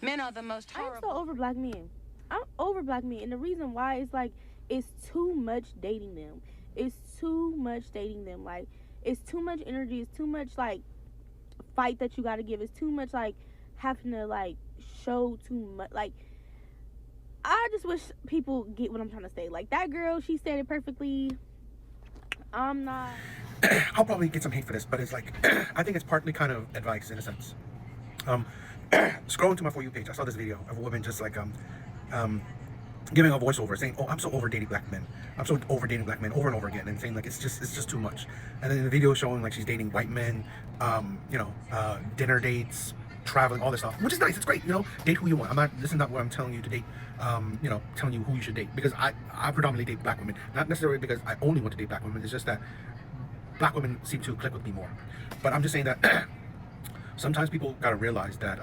Men are the most I'm so horrible. over black men. I'm over black men, and the reason why is like it's too much dating them. It's too much dating them. Like it's too much energy. It's too much like fight that you got to give. It's too much like having to like show too much. Like I just wish people get what I'm trying to say. Like that girl, she said it perfectly. I'm not. I'll probably get some hate for this, but it's like I think it's partly kind of advice in a sense. Um, Scrolling to my For You page, I saw this video of a woman just like um, giving a voiceover saying, "Oh, I'm so over dating black men. I'm so over dating black men over and over again," and saying like it's just too much. And then the video showing like she's dating white men, dinner dates, traveling, all this stuff, which is nice. It's great, date who you want. I'm not. This is not what I'm telling you to date. Telling you who you should date, because I predominantly date black women, not necessarily because I only want to date black women. It's just that black women seem to click with me more. But I'm just saying that sometimes people gotta realize that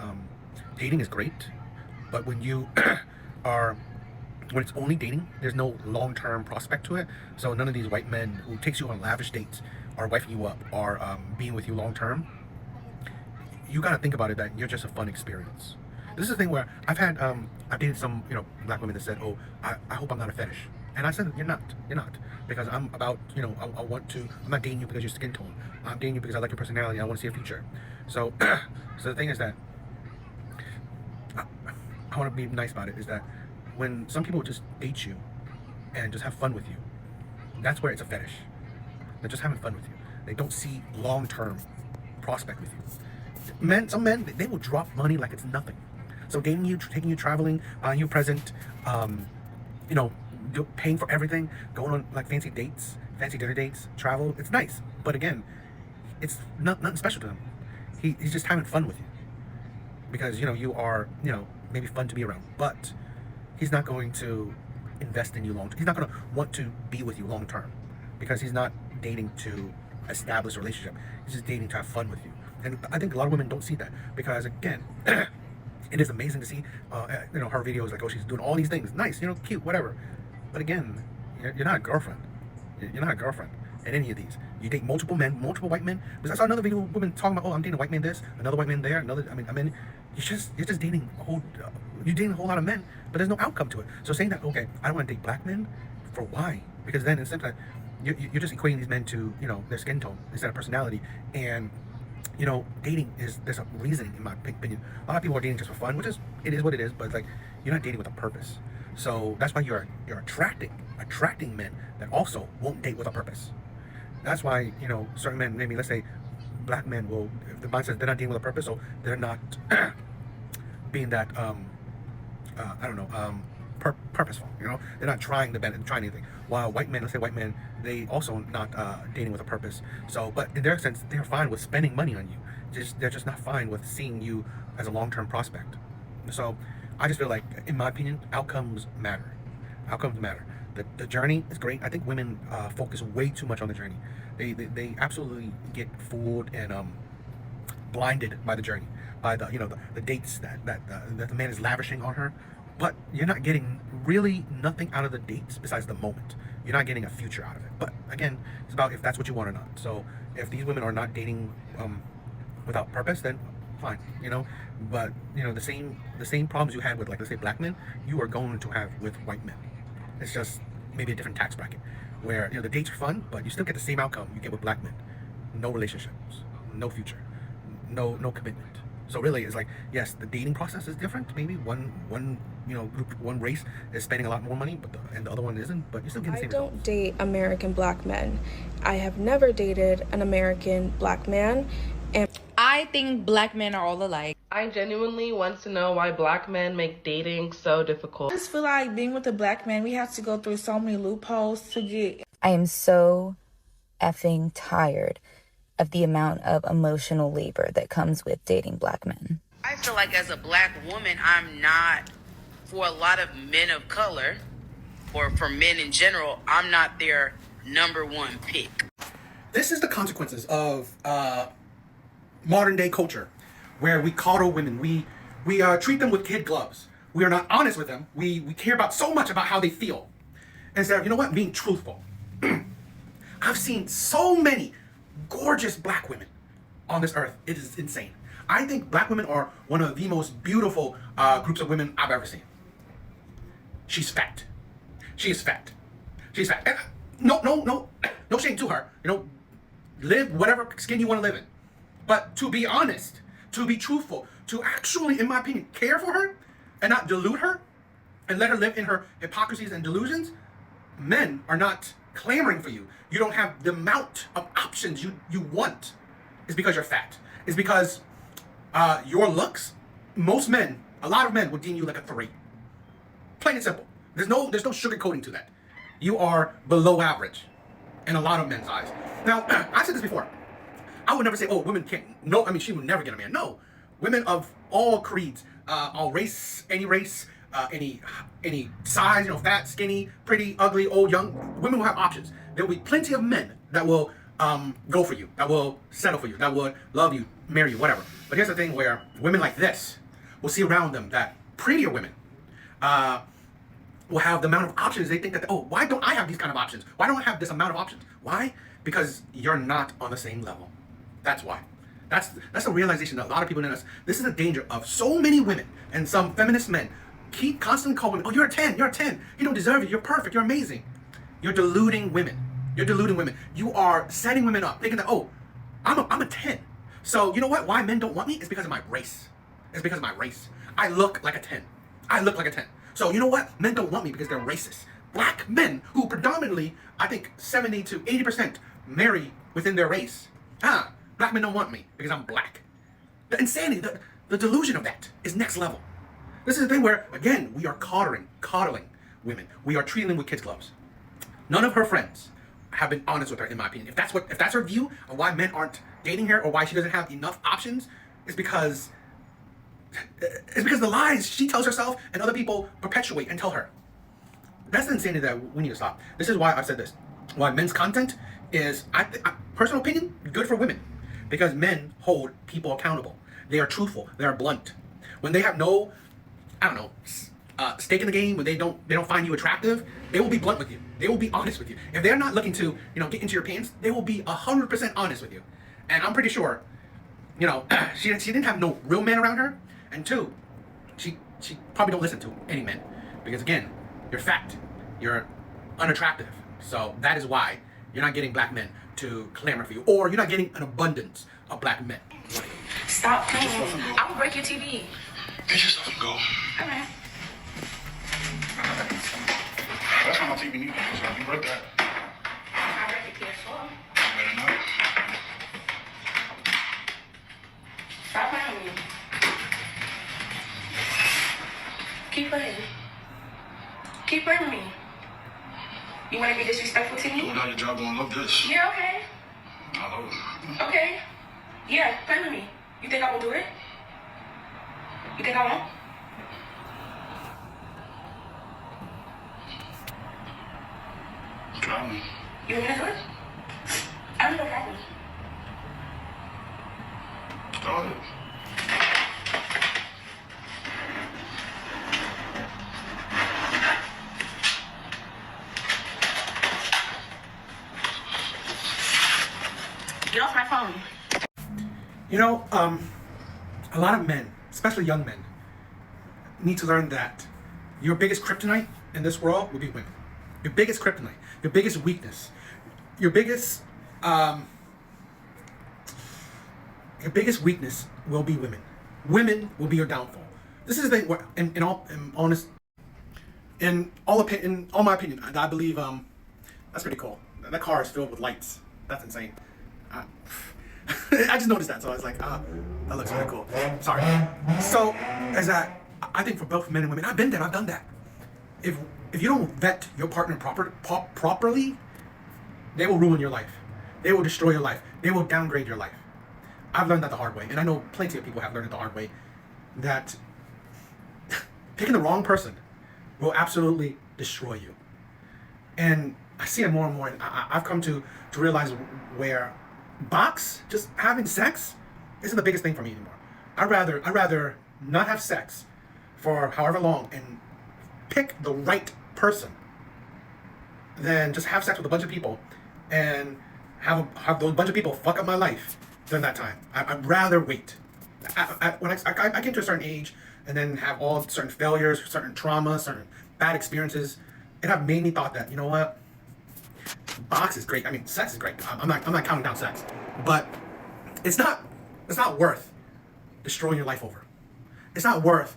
dating is great, but when you when it's only dating, there's no long-term prospect to it. So none of these white men who takes you on lavish dates are wifing you up or being with you long-term. You got to think about it that you're just a fun experience. This is the thing where I've dated some black women that said, "Oh, I hope I'm not a fetish," and I said, you're not, because I'm about I'm not dating you because your skin tone. I'm dating you because I like your personality. I want to see a future. So so the thing is that I want to be nice about it, is that when some people just date you and just have fun with you, that's where it's a fetish. They're just having fun with you. They don't see long-term prospect with you. Some men, they will drop money like it's nothing. So dating you, taking you traveling, buying you a present, paying for everything, going on like fancy dates, fancy dinner dates, travel, it's nice. But again, it's nothing special to him. He's just having fun with you. Because, you are, maybe fun to be around. But he's not going to invest in you long term. He's not going to want to be with you long term. Because he's not dating to establish a relationship. He's just dating to have fun with you. And I think a lot of women don't see that. Because, again, it is amazing to see, her videos like, oh, she's doing all these things. Nice, cute, whatever. But again, you're not a girlfriend. You're not a girlfriend in any of these. You date multiple men, multiple white men. Because I saw another video of women talking about, oh, I'm dating a white man this, another white man there, another, you're just dating you're dating a whole lot of men, but there's no outcome to it. So saying that, okay, I don't want to date black men, for why? Because then instead of you're just equating these men to, their skin tone instead of personality. And dating there's a reasoning, in my opinion. A lot of people are dating just for fun, which is, it is what it is, but it's like, you're not dating with a purpose. So that's why you're attracting men that also won't date with a purpose. That's why, certain men, maybe let's say black men will, if the mind says they're not dating with a purpose, so they're not being that, purposeful, they're not trying anything. While white men, let's say white men, they also not dating with a purpose. So, but in their sense, they're fine with spending money on you. They're just not fine with seeing you as a long-term prospect. So, I just feel like, in my opinion, outcomes matter. Outcomes matter. The journey is great. I think women focus way too much on the journey. They absolutely get fooled and blinded by the journey, by the dates that the man is lavishing on her. But you're not getting really nothing out of the dates besides the moment. You're not getting a future out of it. But again, it's about if that's what you want or not. So if these women are not dating without purpose, then fine, But the same problems you had with, like, let's say black men, you are going to have with white men. It's just maybe a different tax bracket, where the dates are fun, but you still get the same outcome you get with black men. No relationships, no future, no commitment. So really, it's like, yes, the dating process is different. Maybe one group, one race is spending a lot more money, but the other one isn't. But you still get the same I don't results. date American black men. I have never dated an American black man, and I think black men are all alike. I genuinely want to know why black men make dating so difficult. I just feel like being with a black man, we have to go through so many loopholes to get. I am so effing tired of the amount of emotional labor that comes with dating black men. I feel like as a black woman, I'm not, for a lot of men of color, or for men in general, I'm not their number one pick. This is the consequences of modern day culture, where we coddle women, we treat them with kid gloves. We are not honest with them. We care about so much about how they feel, instead of being truthful. I've seen so many gorgeous black women on this earth. It is insane. I think black women are one of the most beautiful groups of women I've ever seen. She's fat. She is fat. She's fat. No shame to her. You know, live whatever skin you want to live in. But to be honest, to be truthful, to actually, in my opinion, care for her and not delude her and let her live in her hypocrisies and delusions, men are not clamoring for you. You don't have the amount of options you want. It's because you're fat. It's because your looks, most men, a lot of men would deem you like a 3. Plain and simple. There's no sugarcoating to that. You are below average in a lot of men's eyes. Now, I've said this before. I would never say, oh, women can't. No, I mean, she would never get a man. No. Women of all creeds, all race, any size, you know, fat, skinny, pretty, ugly, old, young. Women will have options. There will be plenty of men that will go for you, that will settle for you, that would love you, marry you, whatever. But here's the thing where women like this will see around them that prettier women will have the amount of options. They think that, oh, why don't I have these kind of options? Why don't I have this amount of options? Why? Because you're not on the same level. That's why. That's a realization that a lot of people in us. This is a danger of so many women and some feminist men keep constantly calling women, oh, you're a 10, you're a 10. You don't deserve it. You're perfect. You're amazing. You're deluding women. You're deluding women. You are setting women up, thinking that, oh, I'm a 10. So you know what? Why men don't want me? It's because of my race. It's because of my race. I look like a 10. I look like a 10. So you know what? Men don't want me because they're racist. Black men who predominantly, I think 70 to 80% marry within their race. Black men don't want me because I'm black. The insanity, the delusion of that is next level. This is the thing where, again, we are coddling women. We are treating them with kids' gloves. None of her friends have been honest with her, in my opinion. If that's her view of why men aren't dating her or why she doesn't have enough options, it's because the lies she tells herself and other people perpetuate and tell her. That's the insanity that we need to stop. This is why I've said this. Why men's content is, personal opinion, good for women. Because men hold people accountable. They are truthful. They are blunt. When they have no, stake in the game, when they don't find you attractive, they will be blunt with you. They will be honest with you. If they're not looking to, get into your pants, they will be 100% honest with you. And I'm pretty sure, she didn't have no real men around her. And 2, she probably don't listen to any men. Because again, you're fat. You're unattractive. So that is why you're not getting black men to clamor for you. Or you're not getting an abundance of black men. Stop playing. I will break your TV. Get yourself and go. Okay. That's not my TV neither, so you break that. I break the PS4. You better not. Stop playing with me. Keep playing. Keep playing with me. You want to be disrespectful to me? Go down your job, gonna love this. Yeah, okay. I love it. Okay. Yeah, play with me. You think I will do it? You think I won't? Try me. You want me to do it? I have no problem. Go ahead. Get off my phone. A lot of men, especially young men, need to learn that your biggest kryptonite in this world will be women. Your biggest kryptonite, your biggest weakness, your biggest weakness will be women. Women will be your downfall. This is the thing where, in all my opinion, I believe that's pretty cool. That car is filled with lights. That's insane. I just noticed that, so I was like, that looks really cool. Sorry. So, I think for both men and women, I've been there, I've done that. If you don't vet your partner properly, they will ruin your life. They will destroy your life. They will downgrade your life. I've learned that the hard way, and I know plenty of people have learned it the hard way, that picking the wrong person will absolutely destroy you. And I see it more and more, and I've come to realize where just having sex isn't the biggest thing for me anymore. I'd rather not have sex for however long and pick the right person than just have sex with a bunch of people and have those bunch of people fuck up my life during that time. I'd rather wait. when I came to a certain age and then have all certain failures, certain traumas, certain bad experiences, it have made me thought that, you know what, box is great. I mean, sex is great. I'm not counting down sex, but it's not worth destroying your life over. It's not worth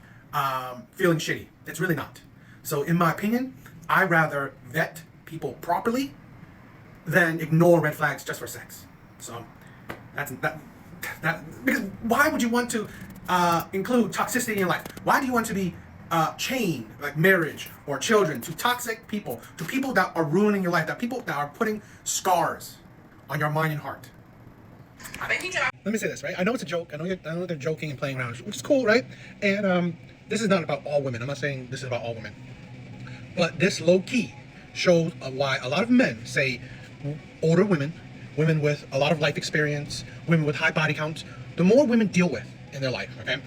feeling shitty. It's really not. So in my opinion, I rather vet people properly than ignore red flags just for sex. So that's because why would you want to include toxicity in your life? Why do you want to be chained, like marriage or children, to toxic people, to people that are ruining your life, that people that are putting scars on your mind and heart? Let me say this, right? I know it's a joke. I know they're joking and playing around, which is cool, right? And this is not about all women. I'm not saying this is about all women. But this low-key shows why a lot of men say older women, women with a lot of life experience, women with high body counts, the more women deal with in their life, okay?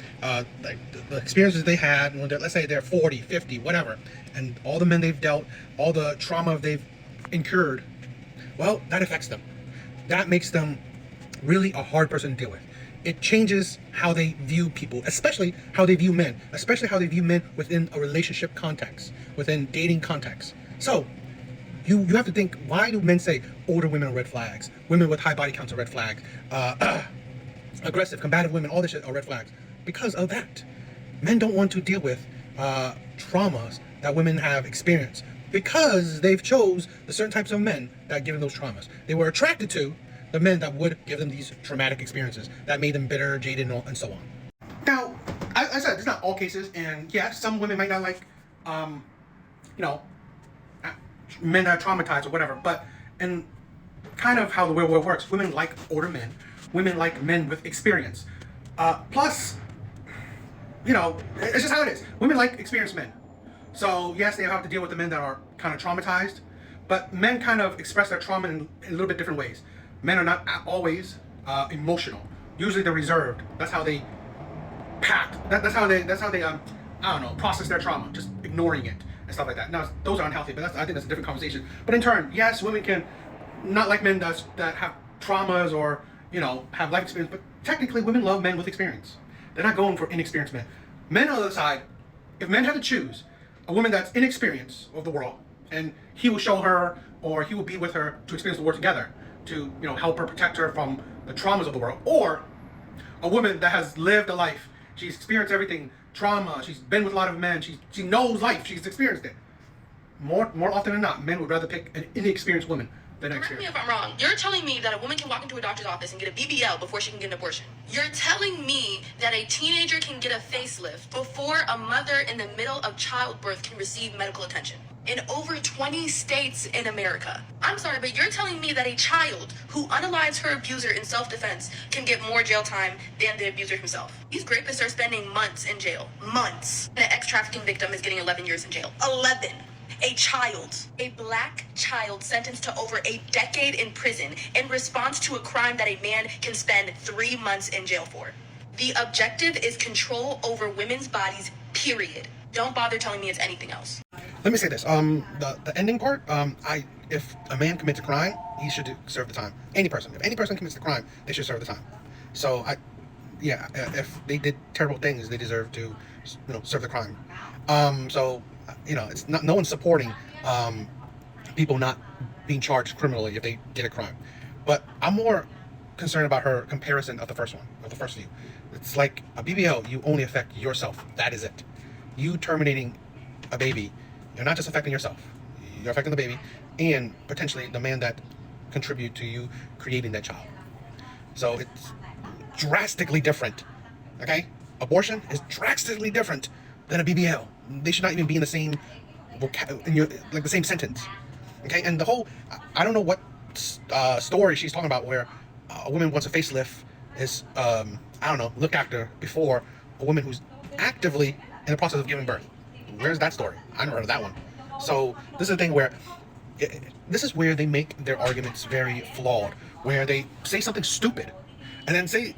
Like the experiences they had when let's say they're 40, 50, whatever, and all the men they've dealt, all the trauma they've incurred, well, that affects them. That makes them really a hard person to deal with. It changes how they view people, especially how they view men, especially how they view men within a relationship context, within dating context. So you have to think, why do men say older women are red flags, women with high body counts are red flags, aggressive, combative women, all this shit are red flags? Because of that. Men don't want to deal with traumas that women have experienced because they've chose the certain types of men that give them those traumas. They were attracted to the men that would give them these traumatic experiences that made them bitter, jaded, and so on. Now, I said, it's not all cases, and yeah, some women might not like, men that are traumatized or whatever, but in kind of how the real world works, women like older men, women like men with experience. Plus, it's just how it is. Women like experienced men. So yes, they have to deal with the men that are kind of traumatized, but men kind of express their trauma in a little bit different ways. Men are not always emotional. Usually they're reserved. That's how they that's how they process their trauma, just ignoring it and stuff like that. Now, those are unhealthy, but I think that's a different conversation. But in turn, yes, women can not like men that have traumas or have life experience, but technically women love men with experience. They're not going for inexperienced men. Men on the other side, if men had to choose a woman that's inexperienced of the world, and he will show her or he will be with her to experience the world together, to help her, protect her from the traumas of the world, or a woman that has lived a life, she's experienced everything, trauma, she's been with a lot of men, she knows life, she's experienced it. More often than not, men would rather pick an inexperienced woman than an Correct me experienced. if I'm wrong. You're telling me that a woman can walk into a doctor's office and get a BBL before she can get an abortion. You're telling me that a teenager can get a facelift before a mother in the middle of childbirth can receive medical attention. In over 20 states in America. I'm sorry, but you're telling me that a child who unalives her abuser in self-defense can get more jail time than the abuser himself. These rapists are spending months in jail. Months. An ex-trafficking victim is getting 11 years in jail. 11. A child, a black child sentenced to over a decade in prison in response to a crime that a man can spend 3 months in jail for. The objective is control over women's bodies, period. Don't bother telling me it's anything else. Let me say this. The ending part. If a man commits a crime, he should serve the time. Any person. If any person commits the crime, they should serve the time. So if they did terrible things, they deserve to, serve the crime. It's not, no one's supporting people not being charged criminally if they did a crime. But I'm more concerned about her comparison of the first view. It's like a BBL, you only affect yourself. That is it. You terminating a baby, you're not just affecting yourself. You're affecting the baby and potentially the man that contributed to you creating that child. So it's drastically different. Okay? Abortion is drastically different than a BBL. They should not even be in the same the same sentence. Okay? And the whole, I don't know what story she's talking about where a woman wants a facelift is looked after before a woman who's actively in the process of giving birth. Where's that story? I never heard of that one. So this is the thing where this is where they make their arguments very flawed, where they say something stupid and then say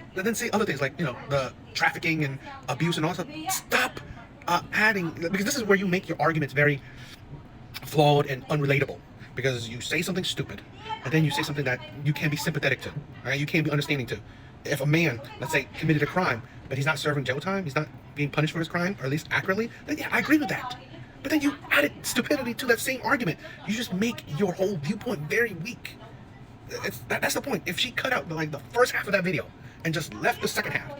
other things like the trafficking and abuse and all that stuff. Stop adding, because this is where you make your arguments very flawed and unrelatable, because you say something stupid and then you say something that you can't be sympathetic to, right? You can't be understanding to. If a man, let's say, committed a crime, but he's not serving jail time, he's not being punished for his crime, or at least accurately, then yeah, I agree with that. But then you added stupidity to that same argument. You just make your whole viewpoint very weak. That's the point. If she cut out like the first half of that video and just left the second half,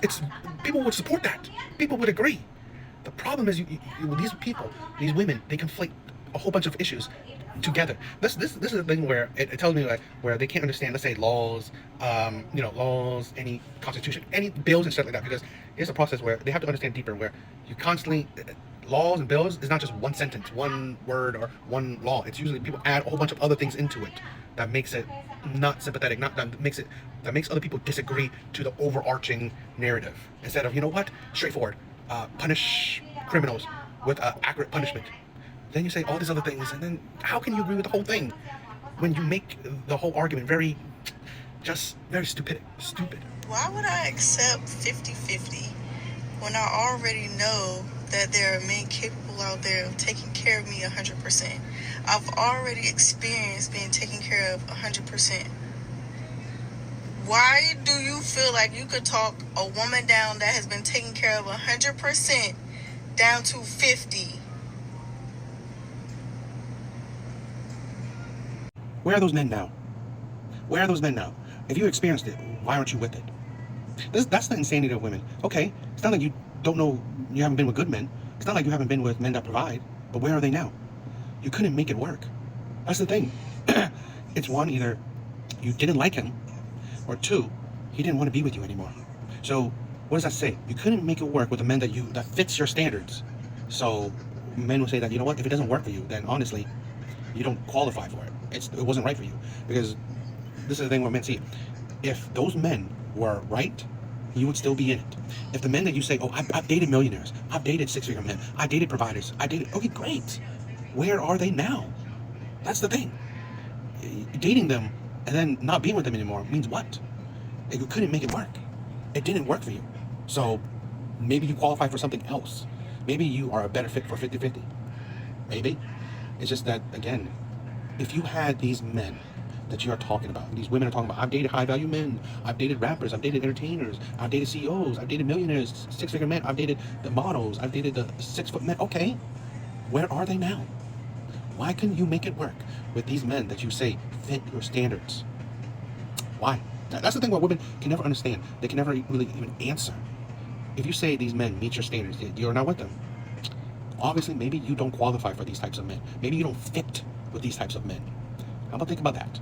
it's people would support that. People would agree. The problem is these people, these women, they conflate a whole bunch of issues together. This is the thing where it tells me like where they can't understand, let's say, laws, laws, any constitution, any bills and stuff like that, because it's a process where they have to understand deeper, where you constantly laws and bills is not just one sentence, one word, or one law. It's usually people add a whole bunch of other things into it that makes it not sympathetic, that makes other people disagree to the overarching narrative, instead of, you know what, straightforward, punish criminals with accurate punishment. Then you say all these other things, and then how can you agree with the whole thing when you make the whole argument very stupid? Why would I accept 50-50 when I already know that there are men capable out there of taking care of me 100%? I've already experienced being taken care of 100%. Why do you feel like you could talk a woman down that has been taken care of 100% down to 50%? Where are those men now? Where are those men now? If you experienced it, why aren't you with it? That's the insanity of women. Okay, it's not like you don't know, you haven't been with good men. It's not like you haven't been with men that provide. But where are they now? You couldn't make it work. That's the thing. It's one, either you didn't like him, or two, he didn't want to be with you anymore. So what does that say? You couldn't make it work with a man that fits your standards. So men will say that, you know what, if it doesn't work for you, then honestly, you don't qualify for it. It wasn't right for you. Because this is the thing where men see it. If those men were right, you would still be in it. If the men that you say, oh, I've dated millionaires, I've dated six-figure men, I dated providers, okay, great. Where are they now? That's the thing. Dating them and then not being with them anymore means what? You couldn't make it work. It didn't work for you. So maybe you qualify for something else. Maybe you are a better fit for 50-50. Maybe. It's just that, again, if you had these men that you are talking about, these women are talking about, I've dated high-value men, I've dated rappers, I've dated entertainers, I've dated CEOs, I've dated millionaires, six-figure men, I've dated the models, I've dated the 6-foot men. Okay, where are they now? Why couldn't you make it work with these men that you say fit your standards? Why? That's the thing what women can never understand. They can never really even answer. If you say these men meet your standards, you're not with them. Obviously, maybe you don't qualify for these types of men. Maybe you don't fit with these types of men. How about think about that?